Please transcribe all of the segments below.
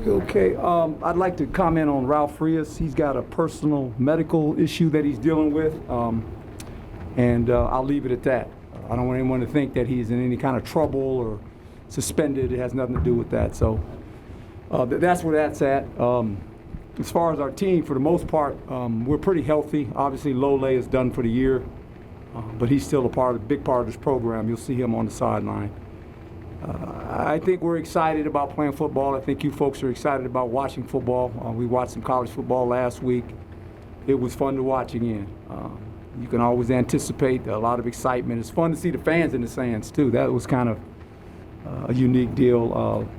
Okay, I'd like to comment on Ralph Frias. He's got a personal medical issue that he's dealing with, and I'll leave it at that. I don't want anyone to think that he's in any kind of trouble or suspended. It has nothing to do with that. So that's where that's at. As far as our team, for the most part, we're pretty healthy. Obviously, Lole is done for the year, but he's still a big part of this program. You'll see him on the sideline. I think we're excited about playing football. I think you folks are excited about watching football. We watched some college football last week. It was fun to watch again. You can always anticipate a lot of excitement. It's fun to see the fans in the stands, too. That was kind of a unique deal.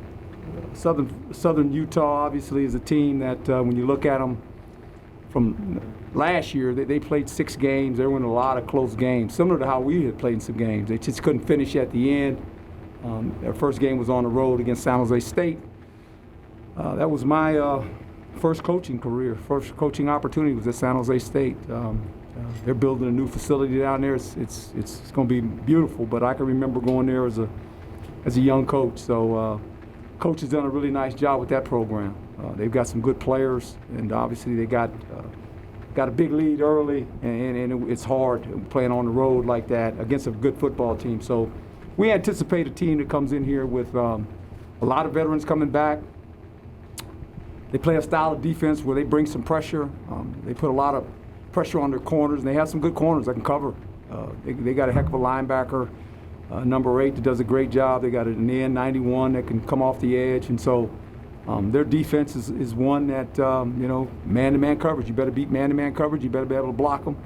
Southern Utah, obviously, is a team that when you look at them from last year, they played 6 games. They were in a lot of close games, similar to how we had played in some games. They just couldn't finish at the end. Their first game was on the road against San Jose State. That was my first coaching career. First coaching opportunity was at San Jose State. They're building a new facility down there. It's going to be beautiful. But I can remember going there as a young coach. So coach has done a really nice job with that program. They've got some good players, and obviously they got a big lead early, and it's hard playing on the road like that against a good football team. So we anticipate a team that comes in here with a lot of veterans coming back. They play a style of defense where they bring some pressure. They put a lot of pressure on their corners, and they have some good corners that can cover. They got a heck of a linebacker, number 8, that does a great job. They got an end 91 that can come off the edge, and so their defense is one that, man-to-man coverage. You better beat man-to-man coverage. You better be able to block them.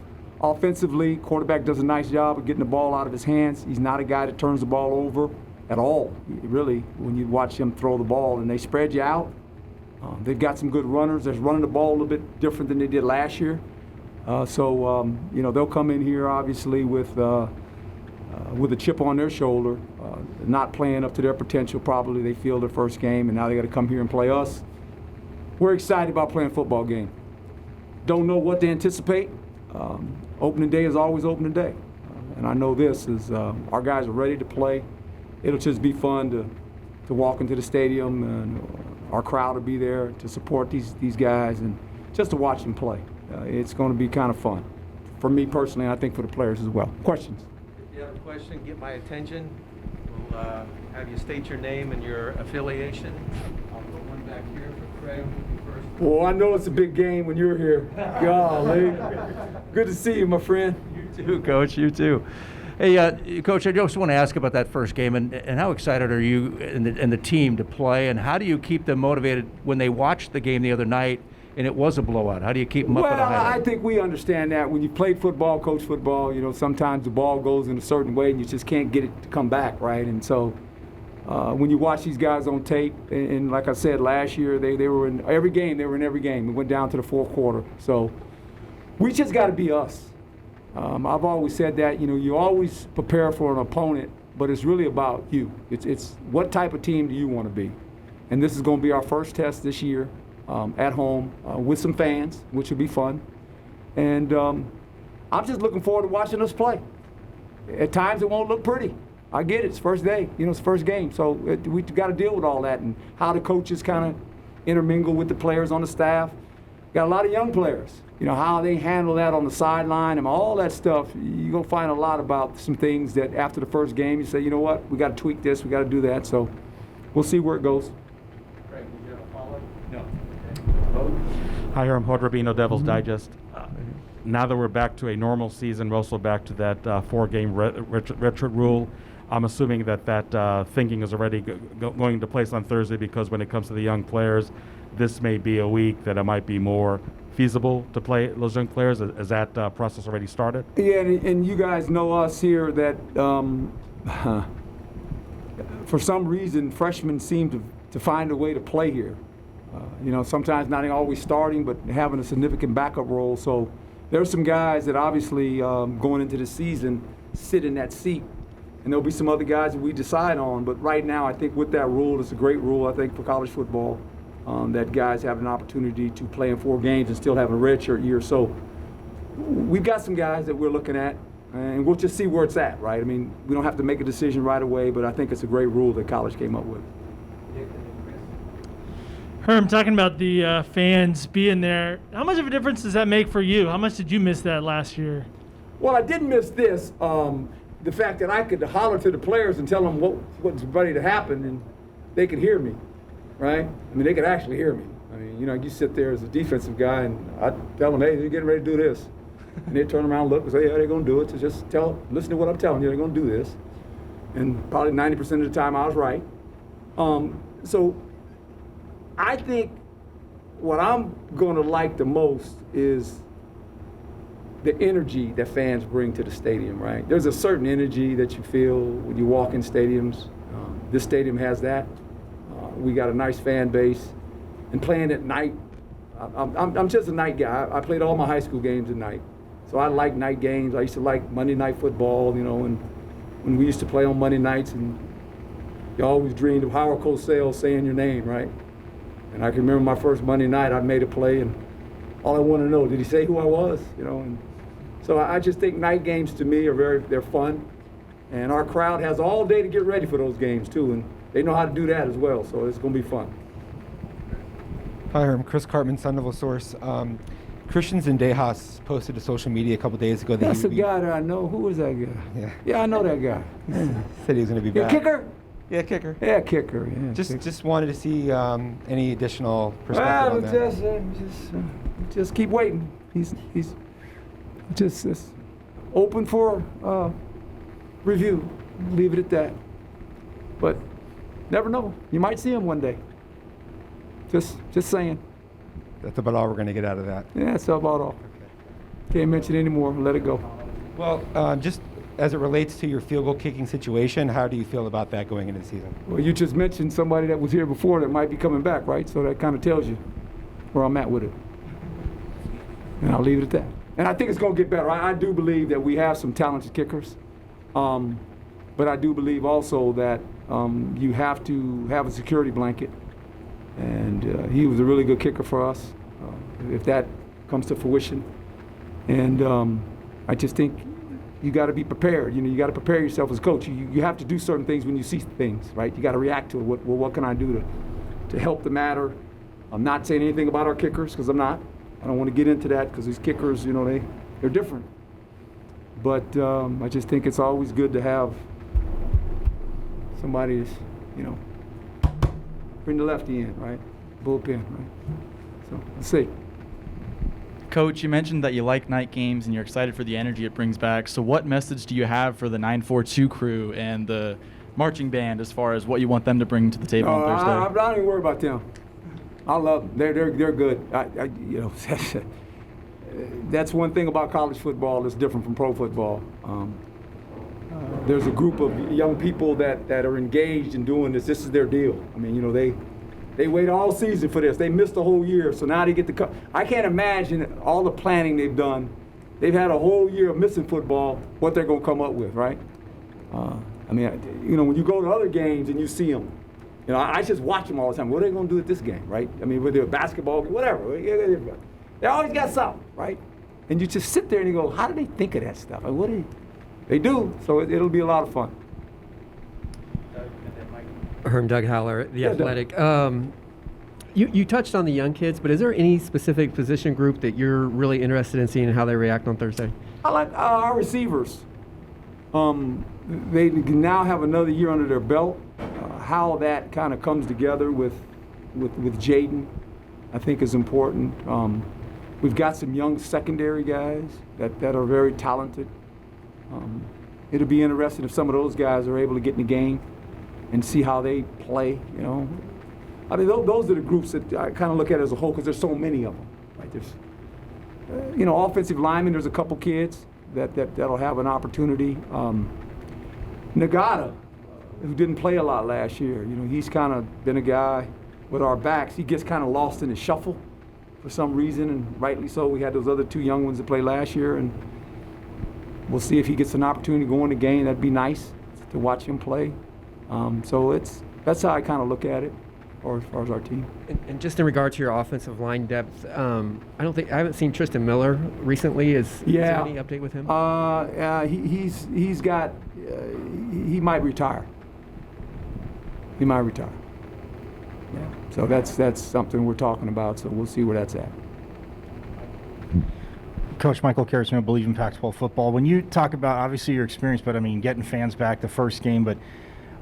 Offensively, quarterback does a nice job of getting the ball out of his hands. He's not a guy that turns the ball over at all, really, when you watch him throw the ball. And they spread you out. They've got some good runners. They're running the ball a little bit different than they did last year. So they'll come in here, obviously, with a chip on their shoulder, not playing up to their potential. Probably they feel their first game, and now they got to come here and play us. We're excited about playing a football game. Don't know what to anticipate. Opening day is always opening day, and I know this is our guys are ready to play. It'll just be fun to walk into the stadium, and our crowd will be there to support these guys and just to watch them play. It's going to be kind of fun for me personally, and I think for the players as well. Questions? If you have a question, get my attention. We'll have you state your name and your affiliation. I'll put one back here for Craig. Well, I know it's a big game when you're here. Golly. Good to see you, my friend. You too, Coach. You too. Hey, Coach, I just want to ask about that first game, and how excited are you and the team to play, and how do you keep them motivated when they watched the game the other night and it was a blowout? How do you keep them up at a high level? Well, I think we understand that. When you play football, coach football, sometimes the ball goes in a certain way and you just can't get it to come back, right? And so when you watch these guys on tape, and like I said, last year they were in every game. They were in every game. We went down to the fourth quarter. So we just got to be us. I've always said that, you always prepare for an opponent, but it's really about you. It's what type of team do you want to be? And this is going to be our first test this year at home with some fans, which will be fun. And I'm just looking forward to watching us play. At times it won't look pretty. I get it. It's first day. It's first game. So we got to deal with all that and how the coaches kind of intermingle with the players on the staff. Got a lot of young players. How they handle that on the sideline and all that stuff. You're going to find a lot about some things that after the first game you say, you know what, we got to tweak this, we got to do that. So we'll see where it goes. Craig, did you have a follow-up? No. Okay. Hi, Herm Edwards, Devil's Digest. Now that we're back to a normal season, we're also back to that 4-game retro rule. I'm assuming that thinking is already going into place on Thursday, because when it comes to the young players, this may be a week that it might be more feasible to play those young players. Is that process already started? Yeah, and you guys know us here that for some reason freshmen seem to find a way to play here. Sometimes not always starting, but having a significant backup role. So there's some guys that obviously going into the season sit in that seat. And there'll be some other guys that we decide on. But right now, I think with that rule, it's a great rule, I think, for college football, that guys have an opportunity to play in 4 games and still have a redshirt year. So we've got some guys that we're looking at, and we'll just see where it's at, right? I mean, we don't have to make a decision right away, but I think it's a great rule that college came up with. Herm, talking about the fans being there, how much of a difference does that make for you? How much did you miss that last year? Well, I did miss this, the fact that I could holler to the players and tell them what's ready to happen, and they could hear me, right? I mean, they could actually hear me. I mean, you sit there as a defensive guy, and I tell them, hey, they're getting ready to do this. And they turn around and look and say, yeah, they're going to do it. So just listen to what I'm telling you, they're going to do this. And probably 90% of the time I was right. So I think what I'm going to like the most is the energy that fans bring to the stadium, right? There's a certain energy that you feel when you walk in stadiums. This stadium has that. We got a nice fan base. And playing at night, I'm just a night guy. I played all my high school games at night. So I like night games. I used to like Monday Night Football, and when we used to play on Monday nights, and you always dreamed of Howard Cosell saying your name, right? And I can remember my first Monday night, I made a play, and all I wanted to know, did he say who I was? And so I just think night games to me they're fun, and our crowd has all day to get ready for those games too, and they know how to do that as well. So it's going to be fun. Hi, I'm Chris Cartman, Sun Devil Source. Christian Zendejas posted to social media a couple days ago that That's a guy that I know. Who is that guy? Yeah, I know that guy. Said he was going to be back. Kicker? Yeah, kicker. Yeah, kicker. Yeah, Just wanted to see any additional perspective on that. Just keep waiting. He's just open for review. Leave it at that. But never know. You might see him one day. Just saying. That's about all we're going to get out of that. Yeah, that's about all. Okay. Can't mention any more. Let it go. Well, just as it relates to your field goal kicking situation, how do you feel about that going into the season? Well, you just mentioned somebody that was here before that might be coming back, right? So that kind of tells you where I'm at with it. And I'll leave it at that. And I think it's going to get better. I do believe that we have some talented kickers. But I do believe also that you have to have a security blanket. And he was a really good kicker for us, if that comes to fruition. And I just think you got to be prepared. You got to prepare yourself as a coach. You have to do certain things when you see things, right? You got to react to it. What can I do to help the matter? I'm not saying anything about our kickers because I'm not. I don't want to get into that because these kickers, they're different. But I just think it's always good to have somebody that's, bring the lefty in, right? Bullpen, right? So let's see. Coach, you mentioned that you like night games and you're excited for the energy it brings back. So what message do you have for the 942 crew and the marching band as far as what you want them to bring to the table on Thursday? I don't even worry about them. I love them. They're good. That's one thing about college football that's different from pro football. There's a group of young people that are engaged in doing this. This is their deal. I mean, they wait all season for this. They missed the whole year, so now they get to come. I can't imagine all the planning they've done. They've had a whole year of missing football, what they're going to come up with, right? When you go to other games and you see them, I just watch them all the time. What are they going to do at this game, right? I mean, whether it's basketball, whatever. They always got something, right? And you just sit there and you go, how do they think of that stuff? Like, what do they do? So it'll be a lot of fun. Herm, Doug Haller, The Yeah, Athletic. You touched on the young kids, but is there any specific position group that you're really interested in seeing how they react on Thursday? I like our receivers. They now have another year under their belt. How that kind of comes together with Jaden, I think is important. We've got some young secondary guys that are very talented. It'll be interesting if some of those guys are able to get in the game and see how they play, I mean, those are the groups that I kind of look at as a whole because there's so many of them. Right? There's, offensive linemen, there's a couple kids that'll have an opportunity. Nagata, who didn't play a lot last year, he's kind of been a guy with our backs. He gets kind of lost in the shuffle for some reason, and rightly so. We had those other two young ones that played last year, and we'll see if he gets an opportunity to go in the game. That'd be nice to watch him play. So that's how I kind of look at it, as far as our team. And just in regard to your offensive line depth, I haven't seen Tristan Miller recently. Is there any update with him? He might retire. He might retire. Yeah. So that's something we're talking about. So we'll see where that's at. Coach Michael Carrasino, Believe in Pac-12 Football. When you talk about, obviously, your experience, but I mean, getting fans back the first game, but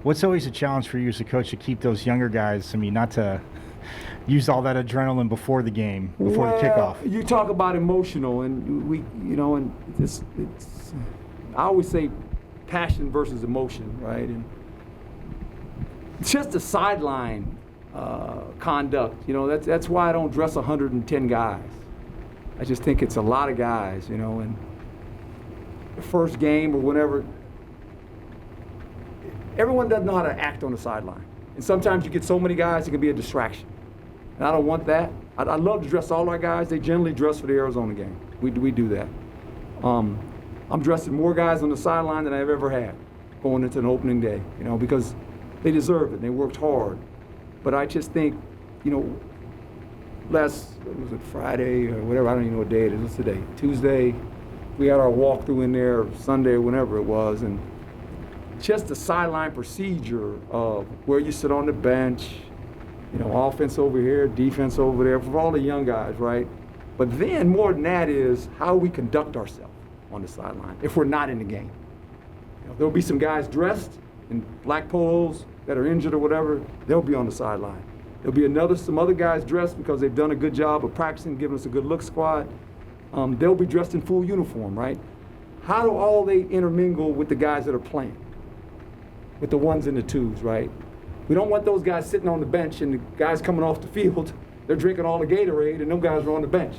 what's always a challenge for you as a coach to keep those younger guys, I mean, not to use all that adrenaline before the game, before the kickoff? You talk about emotional, and and it's I always say passion versus emotion, right? And it's just the sideline conduct, that's why I don't dress 110 guys. I just think it's a lot of guys, and the first game or whenever, everyone doesn't know how to act on the sideline. And sometimes you get so many guys, it can be a distraction. And I don't want that. I'd love to dress all our guys. They generally dress for the Arizona game. We do that. I'm dressing more guys on the sideline than I've ever had going into an opening day, because they deserve it. They worked hard. But I just think, was it Friday or whatever? I don't even know what day it is. What's today? Tuesday. We had our walkthrough in there, Sunday or whenever it was, and just the sideline procedure of where you sit on the bench, offense over here, defense over there, for all the young guys, right? But then more than that is how we conduct ourselves on the sideline if we're not in the game. There'll be some guys dressed in black polos that are injured or whatever. They'll be on the sideline. There'll be some other guys dressed because they've done a good job of practicing, giving us a good look squad. They'll be dressed in full uniform, right? How do all they intermingle with the guys that are playing? With the ones and the twos, right? We don't want those guys sitting on the bench and the guys coming off the field, they're drinking all the Gatorade and them guys are on the bench.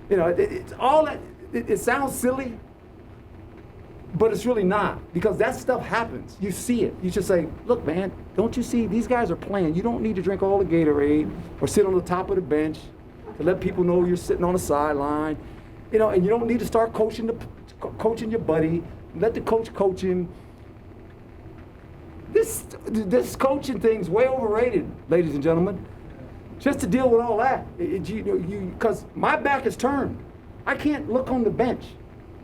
It's all that, it sounds silly, but it's really not, because that stuff happens. You see it. You just say, look, man, don't you see these guys are playing? You don't need to drink all the Gatorade or sit on the top of the bench to let people know you're sitting on the sideline. And you don't need to start coaching your buddy. Let the coach coach him. This coaching thing's way overrated, ladies and gentlemen. Just to deal with all that, because my back is turned. I can't look on the bench.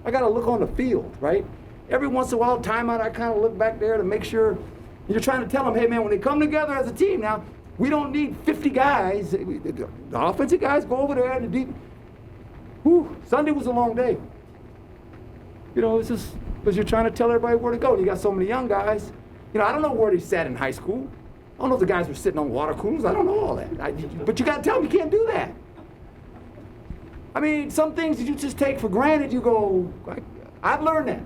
I got to look on the field, right? Every once in a while, timeout, I kind of look back there to make sure. You're trying to tell them, hey, man, when they come together as a team now, we don't need 50 guys. The offensive guys go over there and the deep. Whew, Sunday was a long day. It's just because you're trying to tell everybody where to go. You got so many young guys. I don't know where they sat in high school. I don't know if the guys were sitting on water coolers. I don't know all that. But you got to tell them you can't do that. I mean, some things that you just take for granted, you go, I've learned that.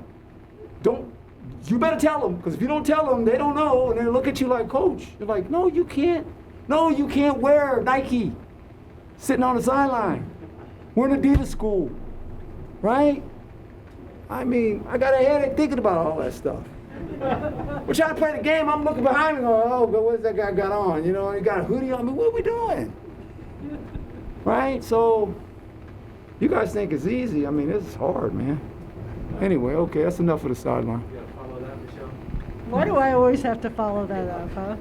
You better tell them, because if you don't tell them, they don't know, and they look at you like, coach. You're like, no, you can't. No, you can't wear Nike sitting on the sideline. We're in Adidas school, right? I mean, I got a headache thinking about all that stuff. We're trying to play the game. I'm looking behind me going, oh, what's that guy got on? He got a hoodie on. I mean, what are we doing? Right? So you guys think it's easy. I mean, it's hard, man. Anyway, okay, that's enough of the sideline. Why do I always have to follow that up, huh?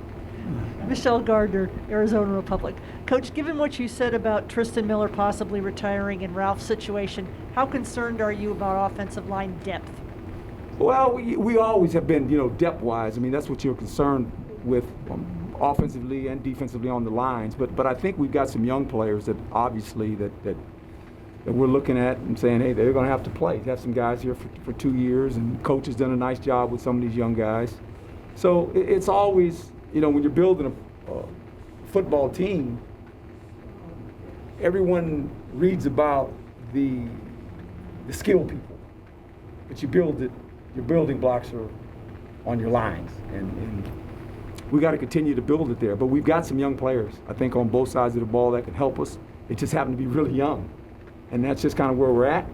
Michelle Gardner, Arizona Republic. Coach, given what you said about Tristan Miller possibly retiring and Ralph's situation, how concerned are you about offensive line depth? Well, we always have been, depth-wise. I mean, that's what you're concerned with offensively and defensively on the lines. But I think we've got some young players that obviously that we're looking at and saying, hey, they're going to have to play. Have some guys here for 2 years, and coach has done a nice job with some of these young guys. So it's always, when you're building a football team, everyone reads about the skilled people, but your building blocks are on your lines, and we got to continue to build it there. But we've got some young players, I think, on both sides of the ball that can help us. They just happen to be really young, and that's just kind of where we're at.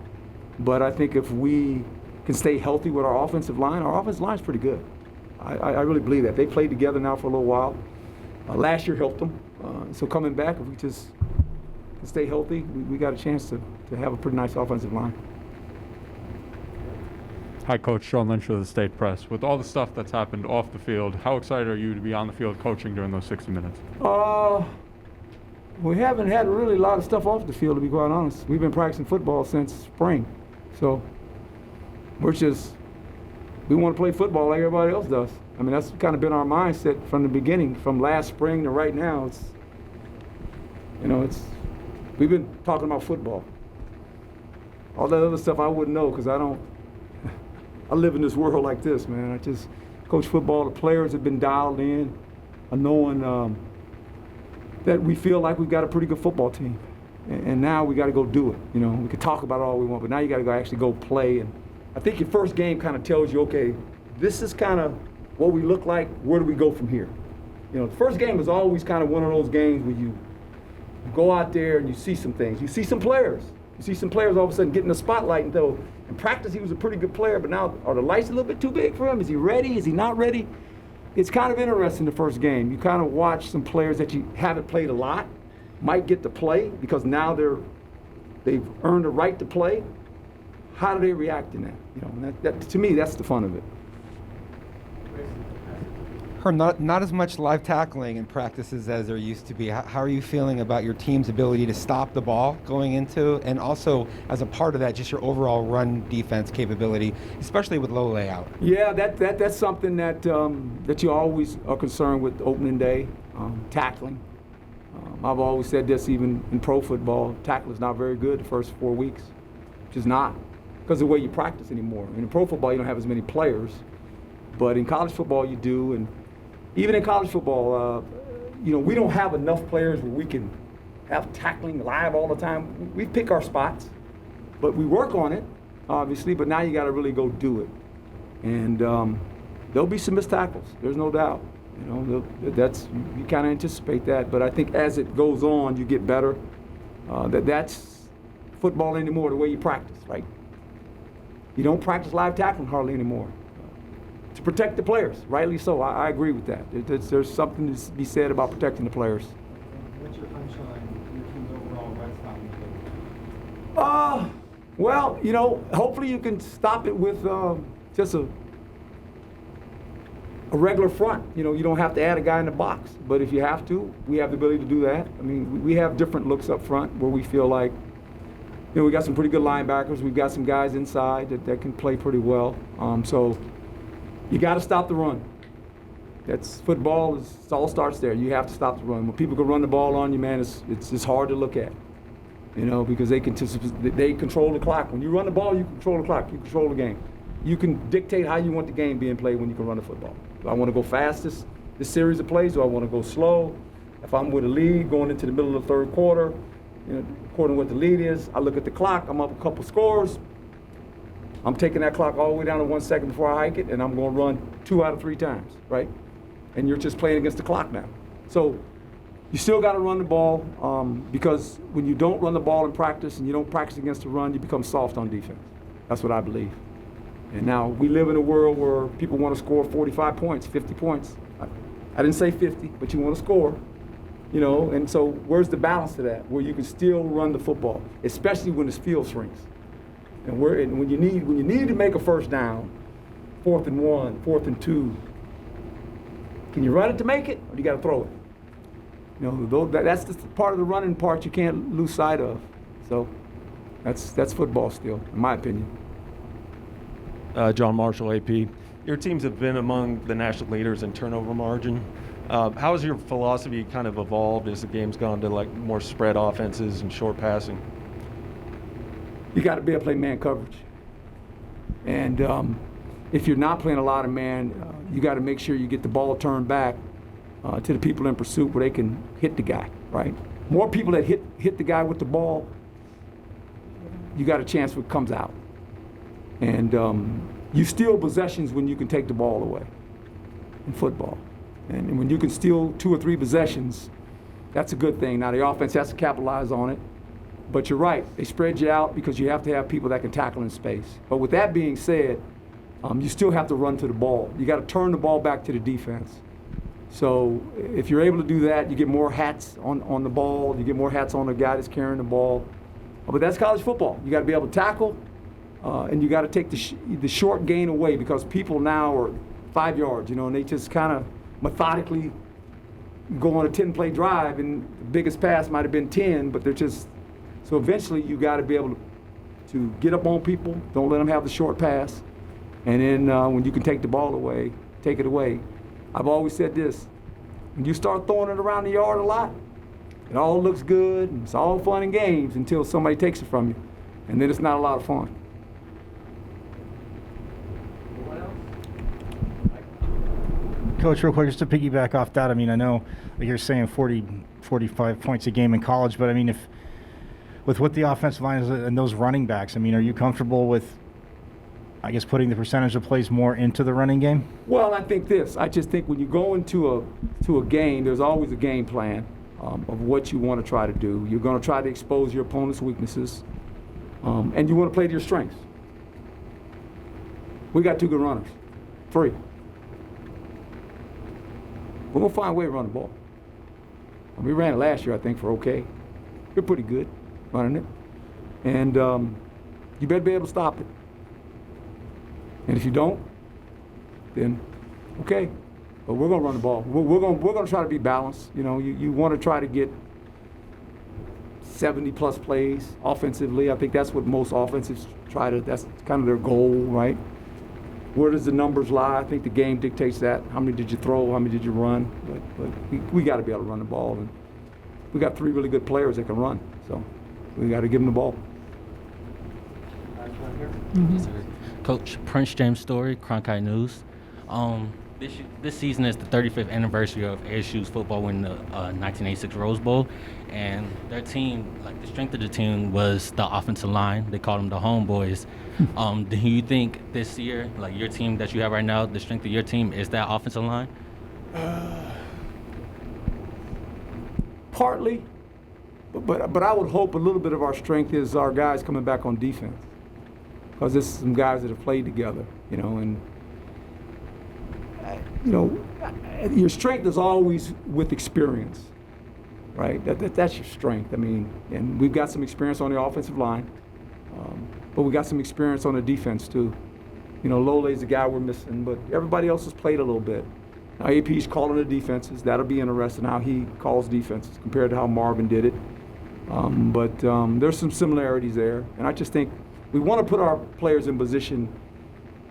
But I think if we can stay healthy with our offensive line's pretty good. I really believe that. They played together now for a little while. Last year helped them. So coming back, if we just can stay healthy, we got a chance to have a pretty nice offensive line. Hi, Coach. Sean Lynch of the State Press. With all the stuff that's happened off the field, how excited are you to be on the field coaching during those 60 minutes? We haven't had really a lot of stuff off the field, to be quite honest. We've been practicing football since spring. So we want to play football like everybody else does. I mean, that's kind of been our mindset from the beginning, from last spring to right now. You know, we've been talking about football. All that other stuff I wouldn't know because I live in this world like this, man. I just coach football. The players have been dialed in, knowing that we feel like we've got a pretty good football team. And now we got to go do it. You know, we can talk about it all we want, but now you got to actually go play. And I think your first game kind of tells you, okay, this is kind of what we look like. Where do we go from here? You know, the first game is always kind of one of those games where you go out there and you see some things. You see some players. You see some players all of a sudden getting the spotlight. And though in practice he was a pretty good player, but now are the lights a little bit too big for him? Is he ready? Is he not ready? It's kind of interesting the first game. You kind of watch some players that you haven't played a lot, might get to play because now they've earned the right to play. How do they react in that? You know, and that to me, that's the fun of it. Herm, not as much live tackling in practices as there used to be. How are you feeling about your team's ability to stop the ball going into, and also as a part of that, just your overall run defense capability, especially with low layout? Yeah, that's something that you always are concerned with opening day, tackling. I've always said this even in pro football, tackle is not very good the first 4 weeks, just not, because of the way you practice anymore. In pro football, you don't have as many players, but in college football you do, and even in college football, you know, we don't have enough players where we can have tackling live all the time. We pick our spots, but we work on it, obviously, but now you got to really go do it. And there'll be some missed tackles, there's no doubt. You know, you kind of anticipate that, but I think as it goes on, you get better. That's football anymore, the way you practice, right? You don't practice live tackling hardly anymore. To protect the players, rightly so. I agree with that. There's something to be said about protecting the players. What's your hunch on your team's overall run stopping? Well, you know, hopefully you can stop it with just a regular front. You know, you don't have to add a guy in the box, but if you have to, we have the ability to do that. I mean, we have different looks up front where we feel like, you know, we got some pretty good linebackers. We've got some guys inside that can play pretty well. So you got to stop the run. That's football. It all starts there. You have to stop the run. When people can run the ball on you, man, it's hard to look at. You know, because they control the clock. When you run the ball, you control the clock. You control the game. You can dictate how you want the game being played when you can run the football. Do I want to go fast this series of plays? Do I want to go slow? If I'm with a lead going into the middle of the third quarter, you know, according to what the lead is, I look at the clock. I'm up a couple scores. I'm taking that clock all the way down to 1 second before I hike it, and I'm going to run 2 out of 3 times, right? And you're just playing against the clock now. So you still got to run the ball because when you don't run the ball in practice and you don't practice against the run, you become soft on defense. That's what I believe. And now we live in a world where people want to score 45 points, 50 points. I didn't say 50, but you want to score, you know, and so where's the balance to that, where you can still run the football, especially when the field shrinks. And when you need to make a first down, 4th and 1, 4th and 2, can you run it to make it, or do you got to throw it? You know, that's the part of the running part you can't lose sight of. So that's football still, in my opinion. John Marshall, AP. Your teams have been among the national leaders in turnover margin. How has your philosophy kind of evolved as the game's gone to like more spread offenses and short passing? You got to be able to play man coverage. And if you're not playing a lot of man, you got to make sure you get the ball turned back to the people in pursuit where they can hit the guy, right? More people that hit the guy with the ball, you got a chance when it comes out. And you steal possessions when you can take the ball away in football. And when you can steal 2 or 3 possessions, that's a good thing. Now the offense has to capitalize on it. But you're right, they spread you out because you have to have people that can tackle in space. But with that being said, you still have to run to the ball. You got to turn the ball back to the defense. So if you're able to do that, you get more hats on the ball, you get more hats on the guy that's carrying the ball. But that's college football. You got to be able to tackle, and you got to take the short gain away because people now are 5 yards, you know, and they just kind of methodically go on a 10-play drive, and the biggest pass might have been 10, but they're just. So eventually you got to be able to get up on people, don't let them have the short pass, and then when you can take the ball away, take it away. I've always said this, when you start throwing it around the yard a lot, It all looks good, and it's all fun and games until somebody takes it from you, and then it's not a lot of fun. Coach, real quick, just to piggyback off that, I mean, I know like you're saying 40, 45 points a game in college, but I mean, if with what the offensive line is and those running backs, I mean, are you comfortable with, I guess, putting the percentage of plays more into the running game? Well, I think this. I just think when you go into a game, there's always a game plan of what you want to try to do. You're going to try to expose your opponent's weaknesses, and you want to play to your strengths. We got 2 good runners, 3. We're going to find a way to run the ball. And we ran it last year, I think, for okay. We're pretty good running it. And you better be able to stop it. And if you don't, then okay. But we're going to run the ball. We're going to try to be balanced. You know, you want to try to get 70-plus plays offensively. I think that's what most offensives try to, that's kind of their goal, right? Where does the numbers lie? I think the game dictates that. How many did you throw? How many did you run? But we got to be able to run the ball. And we got 3 really good players that can run. So we got to give them the ball. Coach, Prince James Story, Cronkite News. This season is the 35th anniversary of ASU's football winning the 1986 Rose Bowl, and their team, like the strength of the team was the offensive line. They called them the homeboys. Do you think this year, like your team that you have right now, the strength of your team is that offensive line? Partly, but I would hope a little bit of our strength is our guys coming back on defense, because there's some guys that have played together, you know, and you know, your strength is always with experience, right? That's your strength. I mean, and we've got some experience on the offensive line, but we got some experience on the defense too. You know, Lole's the guy we're missing, but everybody else has played a little bit. Now AP's calling the defenses. That'll be interesting how he calls defenses compared to how Marvin did it. But there's some similarities there, and I just think we want to put our players in position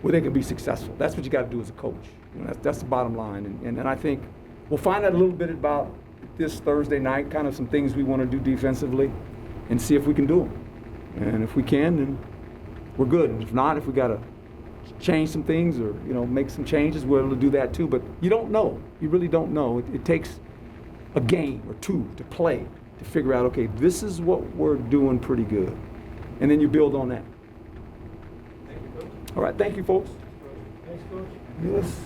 where they can be successful. That's what you got to do as a coach. You know, that's the bottom line. And I think we'll find out a little bit about this Thursday night, kind of some things we want to do defensively, and see if we can do them. And if we can, then we're good. And if not, if we got to change some things or, you know, make some changes, we're able to do that too. But you don't know. You really don't know. It takes a game or 2 to play to figure out, okay, this is what we're doing pretty good. And then you build on that. Thank you, Coach. All right, thank you, folks. Thanks, Coach. Yes.